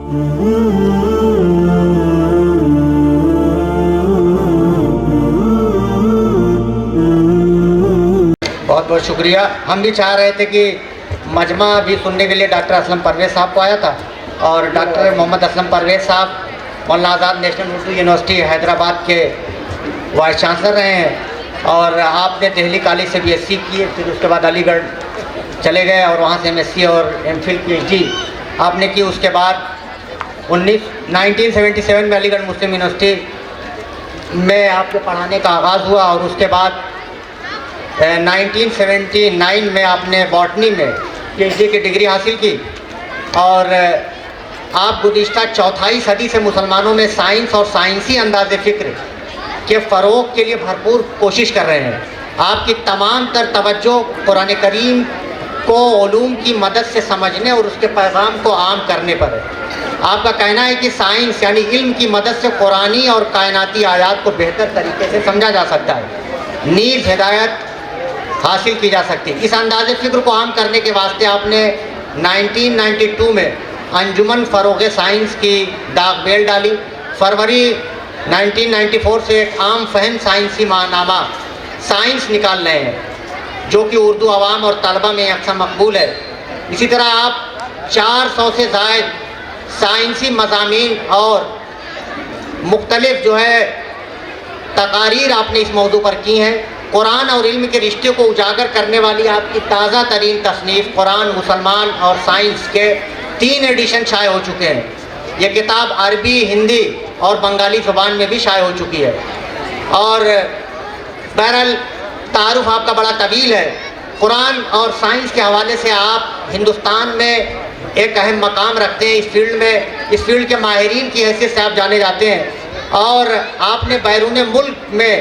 بہت بہت شکریہ. ہم بھی چاہ رہے تھے کہ مجمع بھی سننے کے لیے ڈاکٹر اسلم پرویز صاحب کو آیا تھا، اور ڈاکٹر محمد اسلم پرویز صاحب مولانا آزاد نیشنل اردو یونیورسٹی حیدرآباد کے وائس چانسلر رہے ہیں، اور آپ نے دہلی کالج سے BSc کی، پھر اس کے بعد علی گڑھ چلے گئے اور وہاں سے MSc اور MPhil PhD آپ نے کی. اس کے بعد 1977 میں علی گڑھ مسلم یونیورسٹی میں آپ کے پڑھانے کا آغاز ہوا، اور اس کے بعد 1979 میں آپ نے باٹنی میں PhD کی ڈگری حاصل کی، اور آپ گزشتہ چوتھائی صدی سے مسلمانوں میں سائنس اور سائنسی انداز فکر کے فروغ کے لیے بھرپور کوشش کر رہے ہیں. آپ کی تمام تر توجہ قرآن کریم کو علوم کی مدد سے سمجھنے اور اس کے پیغام کو عام کرنے پر ہے. آپ کا کہنا ہے کہ سائنس یعنی علم کی مدد سے قرآنی اور کائناتی آیات کو بہتر طریقے سے سمجھا جا سکتا ہے، نیز ہدایت حاصل کی جا سکتی. اس انداز فکر کو عام کرنے کے واسطے آپ نے 1992 میں انجمن فروغ سائنس کی ڈاک بیل ڈالی. فروری 1994 سے ایک عام فہم سائنسی ماہنامہ سائنس نکال رہے ہیں، جو کہ اردو عوام اور طلبہ میں اکثر مقبول ہے. اسی طرح آپ 400 سے زائد سائنسی مضامین اور مختلف تقاریر آپ نے اس موضوع پر کی ہیں. قرآن اور علم کے رشتے کو اجاگر کرنے والی آپ کی تازہ ترین تصنیف قرآن، مسلمان اور سائنس کے 3 ایڈیشن شائع ہو چکے ہیں. یہ کتاب عربی، ہندی اور بنگالی زبان میں بھی شائع ہو چکی ہے. اور بہرحال تعارف آپ کا بڑا طویل ہے. قرآن اور سائنس کے حوالے سے آپ ہندوستان میں ایک اہم مقام رکھتے ہیں. اس فیلڈ کے ماہرین کی حیثیت سے آپ جانے جاتے ہیں، اور آپ نے بیرون ملک میں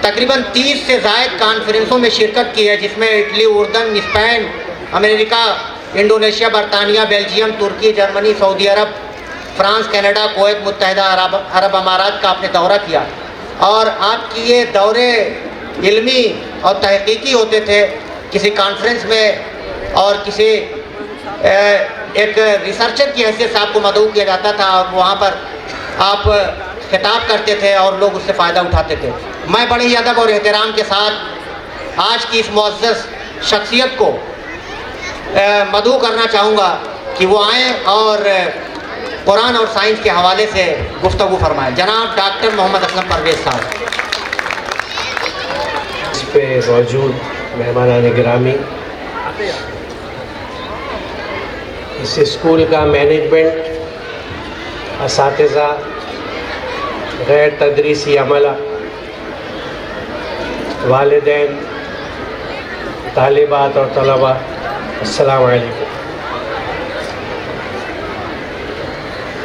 تقریباً 30 سے زائد کانفرنسوں میں شرکت کی ہے، جس میں اٹلی، اردن، اسپین، امریکہ، انڈونیشیا، برطانیہ، بیلجیم، ترکی، جرمنی، سعودی عرب، فرانس، کینیڈا، کویت، متحدہ عرب امارات کا آپ نے دورہ کیا. اور آپ کی یہ دورے علمی اور تحقیقی ہوتے تھے. کسی کانفرنس میں اور کسی ایک ریسرچر کی حیثیت سے آپ کو مدعو کیا جاتا تھا، اور وہاں پر آپ خطاب کرتے تھے اور لوگ اس سے فائدہ اٹھاتے تھے. میں بڑے ہی ادب اور احترام کے ساتھ آج کی اس معزز شخصیت کو مدعو کرنا چاہوں گا کہ وہ آئیں اور قرآن اور سائنس کے حوالے سے گفتگو فرمائیں. جناب ڈاکٹر محمد اسلم پرویز صاحب. اس پہ موجود مہمانان گرامی، اس اسکول کا مینجمنٹ، اساتذہ، غیر تدریسی عملہ، والدین، طالبات اور طلباء، السلام علیکم.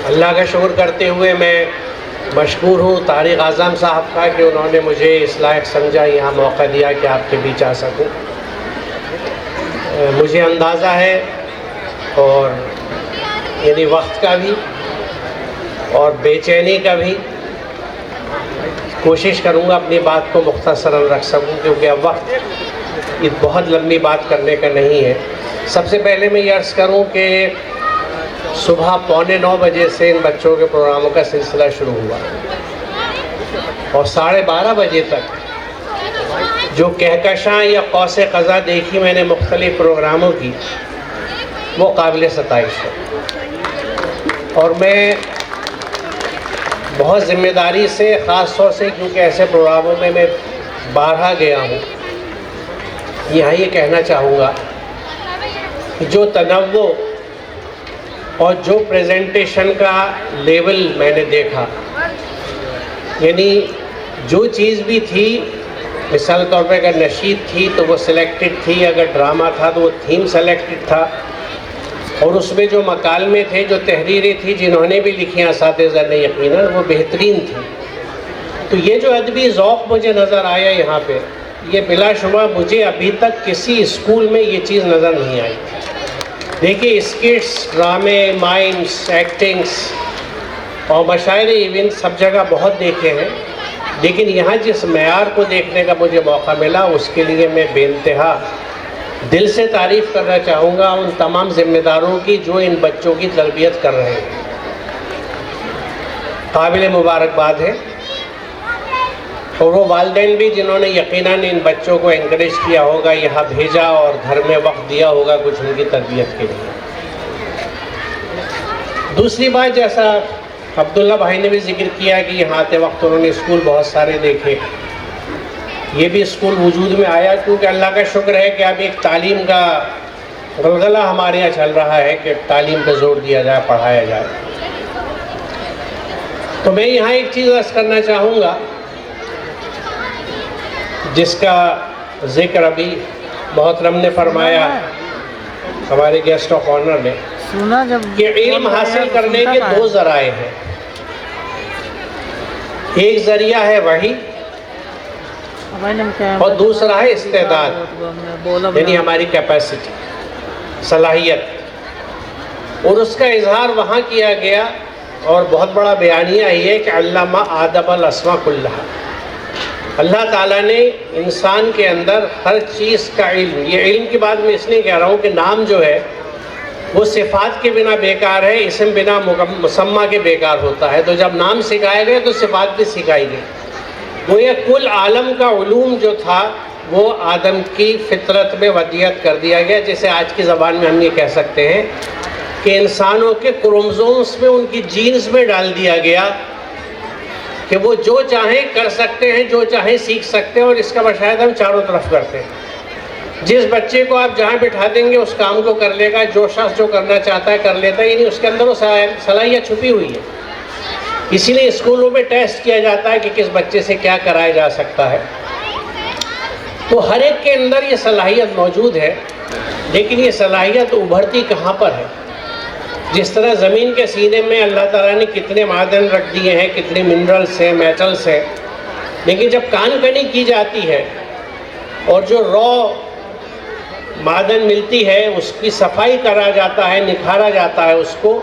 اللہ کا شکر کرتے ہوئے میں مشکور ہوں طارق اعظم صاحب کا کہ انہوں نے مجھے اس لائق سمجھا، یہاں موقع دیا کہ آپ کے بیچ آ سکوں. مجھے اندازہ ہے، اور یعنی وقت کا بھی اور بے چینی کا بھی، کوشش کروں گا اپنی بات کو مختصراً رکھ سکوں، کیونکہ اب وقت بہت لمبی بات کرنے کا نہیں ہے. سب سے پہلے میں یہ عرض کروں کہ صبح 8:45 بجے سے ان بچوں کے پروگراموں کا سلسلہ شروع ہوا، اور 12:30 بجے تک جو کہکشاں یا قوس قزح دیکھی میں نے مختلف پروگراموں کی، وہ قابل ستائش ہے. اور میں بہت ذمہ داری سے، خاص طور سے کیونکہ ایسے پروگراموں میں میں بارہا گیا ہوں، یہاں یہ کہنا چاہوں گا کہ جو تنوع اور جو پریزنٹیشن کا لیول میں نے دیکھا، یعنی جو چیز بھی تھی، مثال طور پہ اگر نشید تھی تو وہ سلیکٹڈ تھی، اگر ڈرامہ تھا تو وہ تھیم سلیکٹڈ تھا، اور اس میں جو مکالمے تھے، جو تحریریں تھیں جنہوں نے بھی لکھی اساتذہ نے، یقیناً وہ بہترین تھی. تو یہ جو ادبی ذوق مجھے نظر آیا یہاں پہ، یہ بلا شبہ مجھے ابھی تک کسی اسکول میں یہ چیز نظر نہیں آئی. دیکھیے اسکٹس، ڈرامے، مائمس، ایکٹنگس اور مشاعرے ایونٹ سب جگہ بہت دیکھے ہیں، لیکن یہاں جس معیار کو دیکھنے کا مجھے موقع ملا، اس کے لیے میں بے انتہا دل سے تعریف کرنا چاہوں گا ان تمام ذمہ داروں کی جو ان بچوں کی تربیت کر رہے ہیں. قابل مبارکباد ہے. اور وہ والدین بھی جنہوں نے یقیناً ان بچوں کو انکریج کیا ہوگا, یہاں بھیجا اور گھر میں وقت دیا ہوگا کچھ ان کی تربیت کے لیے. دوسری بات, جیسا عبداللہ بھائی نے بھی ذکر کیا کہ یہاں آتے وقت انہوں نے اسکول بہت سارے دیکھے. یہ بھی اسکول وجود میں آیا کیونکہ اللہ کا شکر ہے کہ اب ایک تعلیم کا غلغلہ ہمارے یہاں چل رہا ہے کہ تعلیم پہ زور دیا جائے, پڑھایا جائے. تو میں یہاں ایک چیز عرض کرنا چاہوں گا جس کا ذکر ابھی محترم نے فرمایا, ہمارے گیسٹ آف آنر نے, کہ علم حاصل کرنے کے دو ذرائع ہیں. ایک ذریعہ ہے وحی اور دوسرا ہے استعداد, یعنی ہماری کیپیسٹی, صلاحیت. اور اس کا اظہار وہاں کیا گیا اور بہت بڑا بیانیہ یہ ہے کہ علمہ آدم الاسماء کلہا. اللہ تعالیٰ نے انسان کے اندر ہر چیز کا علم, یہ علم کی بات میں اس لیے کہہ رہا ہوں کہ نام جو ہے وہ صفات کے بنا بیکار ہے, اسم بنا مسمہ کے بیکار ہوتا ہے. تو جب نام سکھائے گئے تو صفات بھی سکھائی گئی. وہ یہ کل عالم کا علوم جو تھا وہ آدم کی فطرت میں ودیت کر دیا گیا. جیسے آج کی زبان میں ہم یہ کہہ سکتے ہیں کہ انسانوں کے کروموزومز میں, ان کی جینز میں ڈال دیا گیا کہ وہ جو چاہیں کر سکتے ہیں, جو چاہیں سیکھ سکتے ہیں. اور اس کا مشاہدہ ہم چاروں طرف کرتے ہیں. جس بچے کو آپ جہاں بٹھا دیں گے اس کام کو کر لے گا, جو شخص جو کرنا چاہتا ہے کر لیتا ہے, یعنی اس کے اندر وہ صلاحیت چھپی ہوئی ہے. اسی لیے اسکولوں میں ٹیسٹ کیا جاتا ہے کہ کس بچے سے کیا کرایا جا سکتا ہے. تو ہر ایک کے اندر یہ صلاحیت موجود ہے, لیکن یہ صلاحیت ابھرتی کہاں پر ہے؟ جس طرح زمین کے سینے میں اللہ تعالیٰ نے کتنے معدن رکھ دیے ہیں, کتنے منرلس ہیں, میٹلس ہیں, لیکن جب کان کنی کی جاتی ہے اور جو را معدن ملتی ہے اس کی صفائی کرا جاتا ہے, نکھارا جاتا ہے اس کو,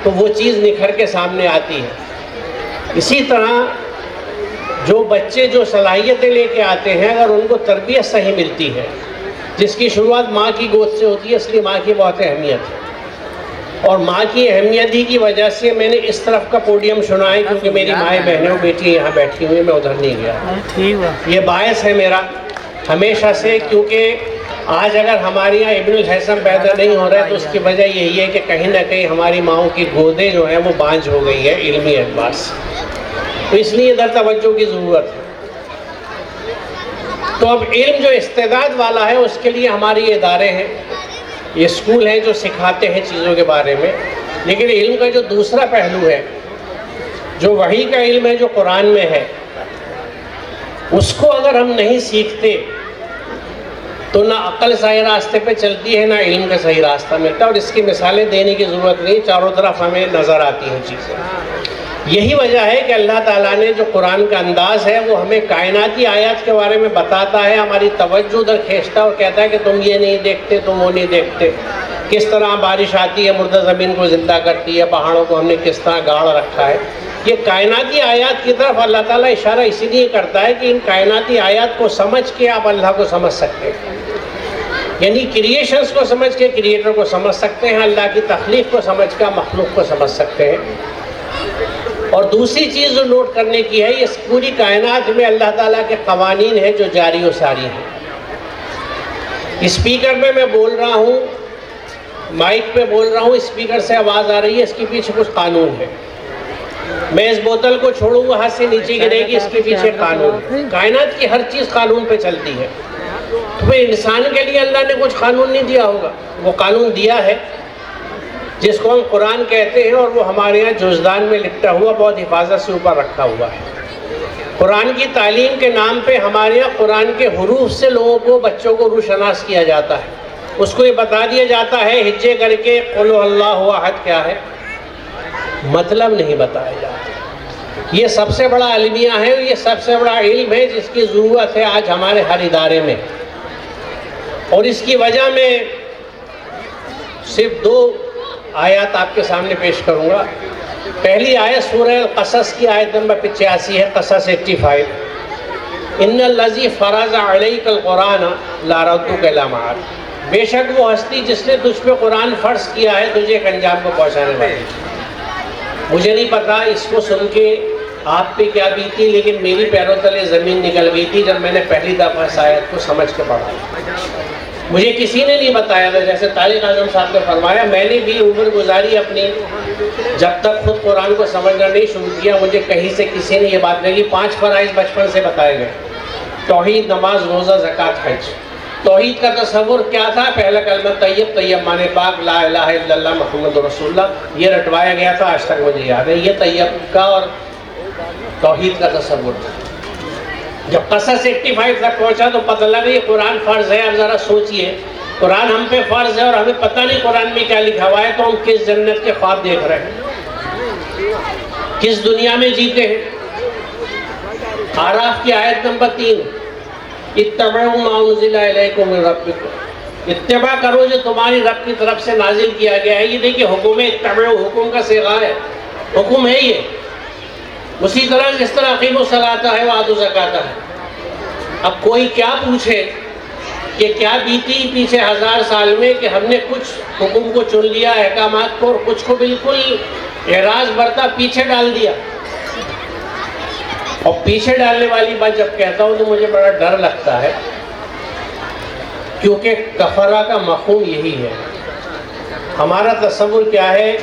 تو وہ چیز نکھر کے سامنے آتی ہے. اسی طرح جو بچے جو صلاحیتیں لے کے آتے ہیں, اگر ان کو تربیت صحیح ملتی ہے, جس کی شروعات ماں کی گود سے ہوتی ہے, اس لیے ماں کی بہت اہمیت ہے. اور ماں کی اہمیت ہی کی وجہ سے میں نے اس طرف کا پوڈیم چنا ہے, کیونکہ میری مائیں بہنیں و بیٹی یہاں بیٹھی ہوئی, میں ادھر نہیں گیا. یہ باعث ہے میرا ہمیشہ سے, کیونکہ آج اگر ہمارے یہاں ابن الحسن پیدا نہیں ہو رہا ہے تو اس کی وجہ یہی ہے کہ کہیں نہ کہیں ہماری ماؤں کی گودیں جو ہیں وہ بانجھ ہو گئی ہے علمی اعتبار سے. تو اس لیے ادھر توجہ کی ضرورت ہے. تو اب علم جو استعداد والا ہے اس کے لیے ہمارے یہ ادارے ہیں, یہ اسکول ہیں جو سکھاتے ہیں چیزوں کے بارے میں. لیکن علم کا جو دوسرا پہلو ہے, جو وحی کا علم ہے, جو قرآن میں ہے, اس کو اگر ہم نہیں سیکھتے تو نہ عقل صحیح راستے پہ چلتی ہے, نہ علم کا صحیح راستہ ملتا. اور اس کی مثالیں دینے کی ضرورت نہیں, چاروں طرف ہمیں نظر آتی ہیں چیزیں. یہی وجہ ہے کہ اللہ تعالیٰ نے جو قرآن کا انداز ہے وہ ہمیں کائناتی آیات کے بارے میں بتاتا ہے, ہماری توجہ ادھر کھینچتا ہے اور کہتا ہے کہ تم یہ نہیں دیکھتے, تم وہ نہیں دیکھتے. کس طرح بارش آتی ہے, مردہ زمین کو زندہ کرتی ہے, پہاڑوں کو ہم نے کس طرح گاڑ رکھا ہے. یہ کائناتی آیات کی طرف اللہ تعالیٰ اشارہ اسی لیے کرتا ہے کہ ان کائناتی آیات کو سمجھ کے آپ اللہ کو سمجھ سکتے ہیں. یعنی کریشنز کو سمجھ کے کریٹر کو سمجھ سکتے ہیں, اللہ کی تخلیق کو سمجھ کر مخلوق کو سمجھ سکتے ہیں. اور دوسری چیز جو نوٹ کرنے کی ہے, یہ پوری کائنات میں اللہ تعالیٰ کے قوانین ہیں جو جاری و ساری ہیں. اسپیکر پہ میں بول رہا ہوں, مائک پہ بول رہا ہوں, اسپیکر سے آواز آ رہی ہے, اس کے پیچھے کچھ قانون ہے. میں اس بوتل کو چھوڑوں گا, ہاتھ سے نیچے گرے گی, اس کے پیچھے قانون ہے. کائنات کی ہر چیز قانون پہ چلتی ہے. تو پھر انسان کے لیے اللہ نے کچھ قانون نہیں دیا ہوگا, وہ قانون دیا ہے جس کو ہم قرآن کہتے ہیں, اور وہ ہمارے یہاں جزدان میں لکھا ہوا, بہت حفاظت سے اوپر رکھا ہوا ہے. قرآن کی تعلیم کے نام پہ ہمارے یہاں قرآن کے حروف سے لوگوں کو, بچوں کو روشناس کیا جاتا ہے. اس کو یہ بتا دیا جاتا ہے ہجے کر کے قل اللہ احد کیا ہے, مطلب نہیں بتایا جاتا. یہ سب سے بڑا علمیہ ہے, یہ سب سے بڑا علم ہے جس کی ضرورت ہے آج ہمارے ہر ادارے میں. اور اس کی وجہ میں صرف 2 آیات آپ کے سامنے پیش کروں گا. پہلی آیت سورہ القصص کی آیت نمبر 85 ہے, قصص 85. ان الذی فرض علیک القرآن لارادک الی معاد. بے شک وہ ہستی جس نے تجھ پہ قرآن فرض کیا ہے تجھے ایک انجام کو پہنچانے والی. مجھے نہیں پتا اس کو سن کے آپ پہ کیا بیتی، لیکن میری پیروں تلے زمین نکل گئی تھی جب میں نے پہلی دفعہ اس آیت کو سمجھ کے پڑھا. مجھے کسی نے نہیں بتایا تھا، جیسے طارق اعظم صاحب نے فرمایا میں نے بھی عمر گزاری اپنی جب تک خود قرآن کو سمجھنا نہیں شروع کیا مجھے کہیں سے کسی نے یہ بات نہیں کی. 5 فرائض بچپن سے بتائے گئے: توحید، نماز، روزہ، زکوٰۃ، حج. توحید کا تصور کیا تھا؟ پہلا کلمہ طیب، طیب معنی پاک، لا الہ الا اللہ محمد رسول اللہ. یہ رٹوایا گیا تھا، آج تک مجھے یاد ہے. یہ طیب کا اور توحید کا تصور تھا. جب قصص 85 تک پہنچا تو پتہ لگا یہ قرآن فرض ہے. اب ذرا سوچئے، قرآن ہم پہ فرض ہے اور ہمیں پتہ نہیں قرآن میں کیا لکھا ہوا ہے، تو ہم کس جنت کے خواب دیکھ رہے ہیں، کس دنیا میں جیتے ہیں. اعراف کی آیت نمبر 3: اتبعوا ما انزل الیکم من ربکم. اتباع کرو جو تمہاری رب کی طرف سے نازل کیا گیا ہے. یہ دیکھیں حکم ہے، اتبعوا حکم کا صیغہ ہے، حکم ہے یہ. اسی طرح جس طرح اقیموا الصلاۃ ہے وآتوا الزکاۃ ہے. اب کوئی کیا پوچھے کہ کیا بیتی پیچھے 1000 سال میں کہ ہم نے کچھ حکم کو چن لیا، احکامات کو، اور کچھ کو بالکل اعراض برتا پیچھے ڈال دیا. اور پیچھے ڈالنے والی بات جب کہتا ہوں تو مجھے بڑا ڈر لگتا ہے، کیونکہ کفرہ کا مفہوم یہی ہے. ہمارا تصور کیا ہے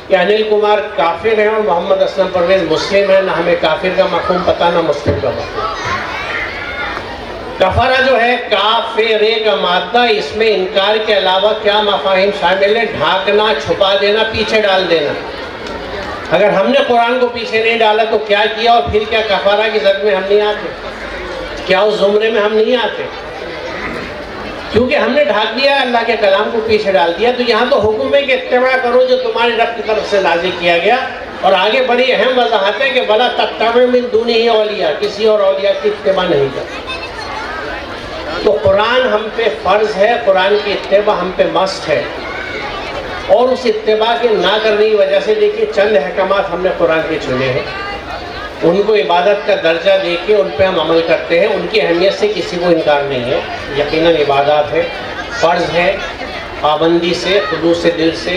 کہ انل کمار کافر ہیں اور محمد اسلم پرویز مسلم ہیں. نہ ہمیں کافر کا مفہوم پتہ، نہ مسلم کا مفہوم. کفرہ جو ہے کافرے کا مادہ، اس میں انکار کے علاوہ کیا مفاہیم شامل ہے؟ ڈھانکنا، چھپا دینا، پیچھے ڈال دینا. اگر ہم نے قرآن کو پیچھے نہیں ڈالا تو کیا کیا؟ اور پھر کیا کفارہ کی زد میں ہم نہیں آتے؟ کیا اس زمرے میں ہم نہیں آتے؟ کیونکہ ہم نے ڈھانک دیا، اللہ کے کلام کو پیچھے ڈال دیا. تو یہاں تو حکم ہے کہ اتباع کرو جو تمہاری رب کی طرف سے نازل کیا گیا. اور آگے بڑی اہم وضاحت ہے کہ بلا تتبعوا من دونہ اولیاء، کسی اور اولیاء کی اتباع نہیں کرو. تو قرآن ہم پہ فرض ہے، قرآن کی اتباع ہم پہ مست ہے. اور اس اتباع کے نہ کرنے کی وجہ سے دیکھیے چند احکامات ہم نے قرآن کے چنے ہیں، ان کو عبادت کا درجہ دے کے ان پہ ہم عمل کرتے ہیں. ان کی اہمیت سے کسی کو انکار نہیں ہے. یقیناً عبادات ہے، فرض ہے، پابندی سے، خلوص دل سے،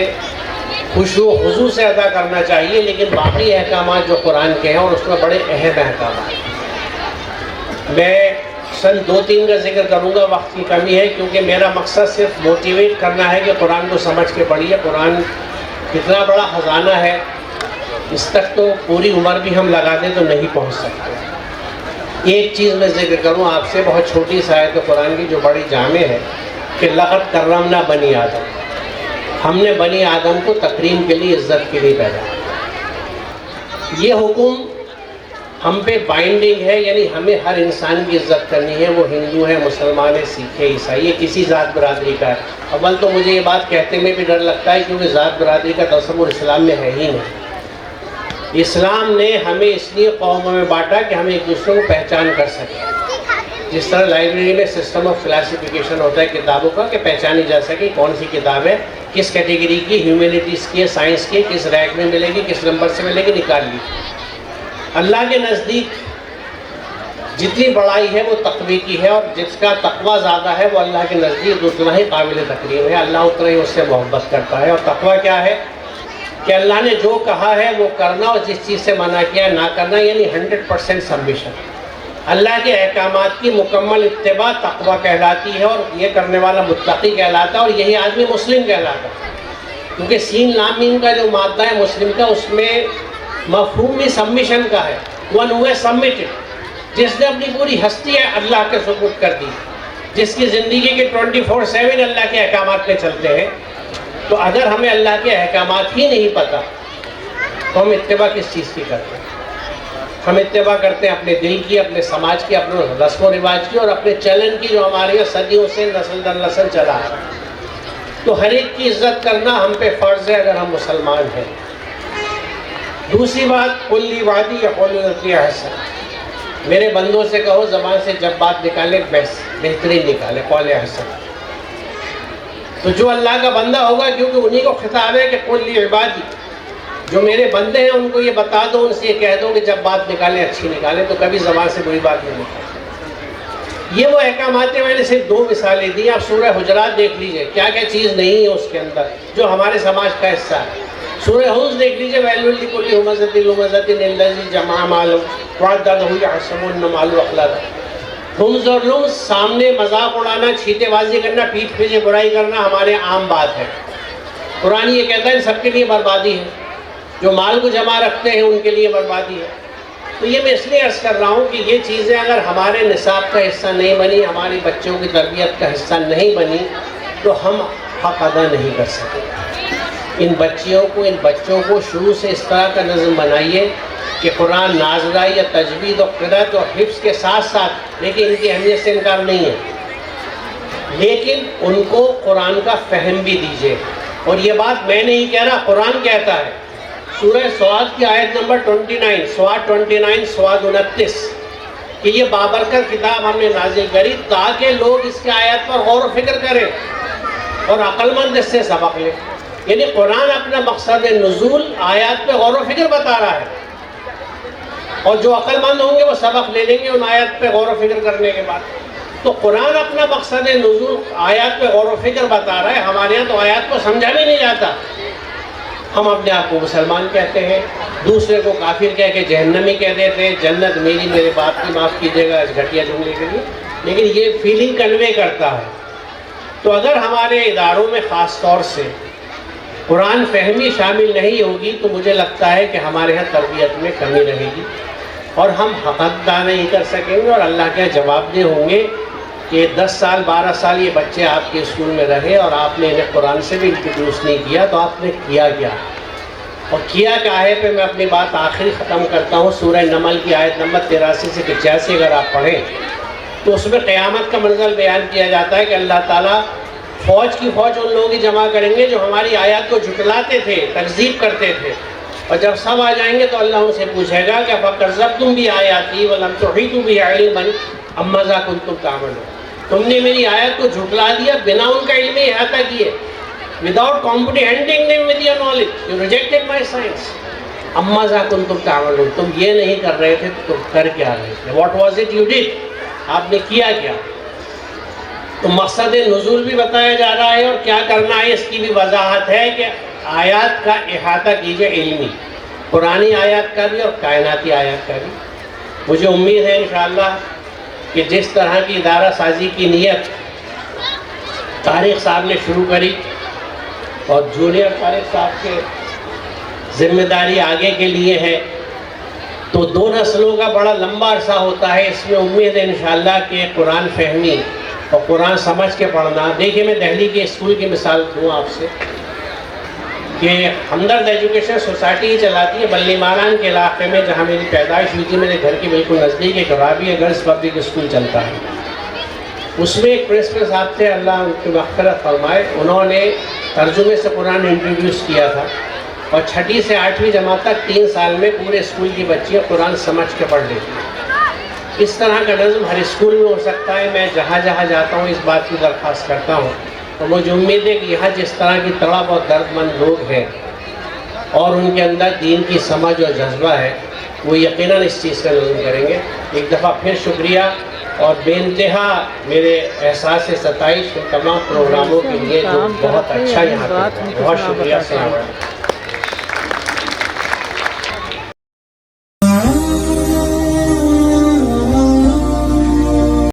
خشوع و خضوع سے ادا کرنا چاہیے. لیکن باقی احکامات جو قرآن کے ہیں اور اس میں بڑے اہم احکامات ہیں. میں سن 2-3 کا ذکر کروں گا، وقت کی کمی ہے، کیونکہ میرا مقصد صرف موٹیویٹ کرنا ہے کہ قرآن کو سمجھ کے پڑھیے. قرآن کتنا بڑا خزانہ ہے، اس تک تو پوری عمر بھی ہم لگا دیں تو نہیں پہنچ سکتے. ایک چیز میں ذکر کروں آپ سے، بہت چھوٹی سی آیت قرآن کی جو بڑی جامع ہے، کہ لقد کرمنا بنی آدم. ہم نے بنی آدم کو تکریم کے لیے، عزت کے لیے پیدا کیا. یہ حکم ہم پہ بائنڈنگ ہے، یعنی ہمیں ہر انسان کی عزت کرنی ہے، وہ ہندو ہے، مسلمان ہے، سکھ ہے، عیسائی ہے، کسی ذات برادری کا ہے. اول تو مجھے یہ بات کہتے میں بھی ڈر لگتا ہے، کیونکہ ذات برادری کا تصور اسلام میں ہے ہی نہیں. اسلام نے ہمیں اس لیے قوموں میں بانٹا کہ ہم ایک دوسرے کو پہچان کر سکیں. جس طرح لائبریری میں سسٹم آف کلاسیفیکیشن ہوتا ہے کتابوں کا، کہ پہچانی جا سکے کون سی کتاب ہے، کس کیٹیگری کی، ہیومینٹیز کی ہے، سائنس کی، کس رینک میں ملے گی، کس نمبر سے ملے گی، نکال لی. اللہ کے نزدیک جتنی بڑائی ہے وہ تقوی کی ہے، اور جس کا تقوی زیادہ ہے وہ اللہ کے نزدیک اتنا ہی قابل تکریم ہے. اللہ اتنا ہی اس سے محبت کرتا ہے. اور تقوی کیا ہے؟ کہ اللہ نے جو کہا ہے وہ کرنا، اور جس چیز سے منع کیا ہے نہ کرنا، یعنی 100% سبمیشن. اللہ کے احکامات کی مکمل اتباع تقوی کہلاتی ہے، اور یہ کرنے والا متقی کہلاتا ہے، اور یہی آدمی مسلم کہلاتا ہے. کیونکہ سین لام میم کا جو مادہ ہے مسلم کا، اس میں مفہوم بھی سبمیشن کا ہے. ون ہو سبمٹڈ، جس نے اپنی پوری ہستی ہے اللہ کے سپرد کر دی، جس کی زندگی کے 24/7 اللہ کے احکامات پہ چلتے ہیں. تو اگر ہمیں اللہ کے احکامات ہی نہیں پتہ تو ہم اتباع کس چیز کی کرتے ہیں؟ ہم اتباع کرتے ہیں اپنے دل کی، اپنے سماج کی، اپنے رسم و رواج کی، اور اپنے چلن کی جو ہمارے یہاں صدیوں سے نسل در نسل چلا ہے. تو ہر ایک کی عزت کرنا ہم پہ فرض ہے اگر ہم مسلمان ہیں. دوسری بات، قل عبادی یقولون التی احسن. میرے بندوں سے کہو زبان سے جب بات نکالے بہترین نکالے، قول احسن. تو جو اللہ کا بندہ ہوگا، کیونکہ انہی کو خطاب ہے کہ قل عبادی، جو میرے بندے ہیں ان کو یہ بتا دو، ان سے یہ کہہ دو کہ جب بات نکالیں اچھی نکالیں، تو کبھی زبان سے کوئی بات نہیں نکالے. یہ وہ احکامات ہیں، میں نے صرف 2 مثالیں دی. آپ سورہ حجرات دیکھ لیجئے، کیا کیا چیز نہیں ہے اس کے اندر جو ہمارے سماج کا حصہ ہے. سورہ حوض دیکھ لیجئے، ویل لکل ہمزۃ لمزۃ الذی جمع مالا وعددہ یحسب ان مالہ اخلدا. ہمز اور لمز، سامنے مذاق اڑانا، چھیٹے بازی کرنا، پیٹھ پیچھے برائی کرنا ہمارے عام بات ہے. قرآن یہ کہتا ہے ان سب کے لیے بربادی ہے. جو مال کو جمع رکھتے ہیں ان کے لیے بربادی ہے. تو یہ میں اس لیے عرض کر رہا ہوں کہ یہ چیزیں اگر ہمارے نصاب کا حصہ نہیں بنی، ہمارے بچوں کی تربیت کا حصہ نہیں بنی، تو ہم حق ادا نہیں کر سکتے. ان بچوں کو شروع سے اس طرح کا نظم بنائیے کہ قرآن نازلہ یا تجوید و قرأت اور حفظ کے ساتھ ساتھ، لیکن ان کی اہمیت سے انکار نہیں ہے، لیکن ان کو قرآن کا فہم بھی دیجیے. اور یہ بات میں نہیں کہہ رہا، قرآن کہتا ہے. سورہ سواد کی آیت نمبر 29، سواد 29 سواد 29، کہ یہ بابرکت کتاب ہم نے نازل کری تاکہ لوگ اس کی آیات پر غور و فکر کریں اور عقل مند اس سے سبق لیں. یعنی قرآن اپنا مقصد نزول آیات پہ غور و فکر بتا رہا ہے، اور جو عقل مند ہوں گے وہ سبق لے لیں گے ان آیات پہ غور و فکر کرنے کے بعد. تو قرآن اپنا مقصد نزول آیات پہ غور و فکر بتا رہا ہے. ہمارے یہاں تو آیات کو سمجھا بھی نہیں جاتا. ہم اپنے آپ کو مسلمان کہتے ہیں، دوسرے کو کافر کہہ کے جہنمی کہہ دیتے ہیں. جنت میری، میرے باپ کی معاف کیجیے گا اس گھٹیا جملے کے لیے، لیکن یہ فیلنگ کنوے کرتا ہے. تو اگر ہمارے اداروں میں خاص طور سے قرآن فہمی شامل نہیں ہوگی تو مجھے لگتا ہے کہ ہمارے یہاں تربیت میں کمی رہے گی اور ہم حق ادا نہیں کر سکیں گے، اور اللہ کے جواب دہ ہوں گے کہ 10 سال 12 سال یہ بچے آپ کے اسکول میں رہے اور آپ نے انہیں قرآن سے بھی انٹروڈیوس نہیں کیا، تو آپ نے کیا کیا؟ اور کیا کیا ہے پہ میں اپنی بات آخری ختم کرتا ہوں. سورہ نمل کی آیت نمبر 83 سے 85 اگر آپ پڑھیں تو اس میں قیامت کا منظر بیان کیا جاتا ہے کہ اللہ تعالیٰ فوج کی فوج ان لوگوں کی جمع کریں گے جو ہماری آیات کو جھٹلاتے تھے، تکذیب کرتے تھے، اور جب سب آ جائیں گے تو اللہ ان سے پوچھے گا کہ فَكَذَّبْتُمْ بِآيَاتِي وَلَمْ تُحِيطُوا بِهَا عِلْمًا عَمَّاذَا كُنتُمْ تَعْمَلُونَ. تم نے میری آیت کو جھٹلا دیا بنا ان کا علم احاطہ کیے. without comprehending them with your knowledge, you rejected my science. عَمَّاذَا كُنتُمْ تَعْمَلُونَ. تم یہ نہیں کر رہے تھے تو تم کر کیا رہے تھے؟ what was it you did. آپ نے کیا کیا؟ تو مقصد نزول بھی بتایا جا رہا ہے اور کیا کرنا ہے اس کی بھی وضاحت ہے کہ آیات کا احاطہ کیجئے علمی، قرآنی آیات کا بھی اور کائناتی آیات کا بھی. مجھے امید ہے انشاءاللہ کہ جس طرح کی ادارہ سازی کی نیت طارق صاحب نے شروع کری اور جونیئر طارق صاحب کے ذمہ داری آگے کے لیے ہے، تو 2 نسلوں کا بڑا لمبا عرصہ ہوتا ہے. اس میں امید ہے انشاءاللہ کہ قرآن فہمی اور قرآن سمجھ کے پڑھنا. دیکھیے میں دہلی کے اسکول کی مثال دوں آپ سے کہ ہمدرد ایجوکیشن سوسائٹی ہی چلاتی ہے بلی ماران کے علاقے میں جہاں میری پیدائش ہوئی تھی. میرے گھر کے بالکل نزدیک ایک رابعہ گرلز پبلک اسکول چلتا ہے. اس میں ایک پرنسپل صاحب تھے، اللہ ان کی مغفرت فرمائے، انہوں نے ترجمے سے قرآن انٹروڈیوس کیا تھا اور 6ٹھی سے 8ویں جماعت تک 3 سال میں پورے اسکول کی بچیاں قرآن سمجھ کے پڑھ لیتی ہیں. اس طرح کا نظم ہر اسکول میں ہو سکتا ہے. میں جہاں جہاں جاتا ہوں اس بات کی درخواست کرتا ہوں، اور مجھے امید ہے کہ یہاں جس طرح کی تڑپ اور درد مند لوگ ہیں اور ان کے اندر دین کی سمجھ اور جذبہ ہے، وہ یقیناً اس چیز کا نظم کریں گے. ایک دفعہ پھر شکریہ اور بے انتہا میرے احساس ستائش ان تمام پروگراموں کے لیے جو بہت اچھا یہاں پہ. بہت شکریہ. السلام علیکم.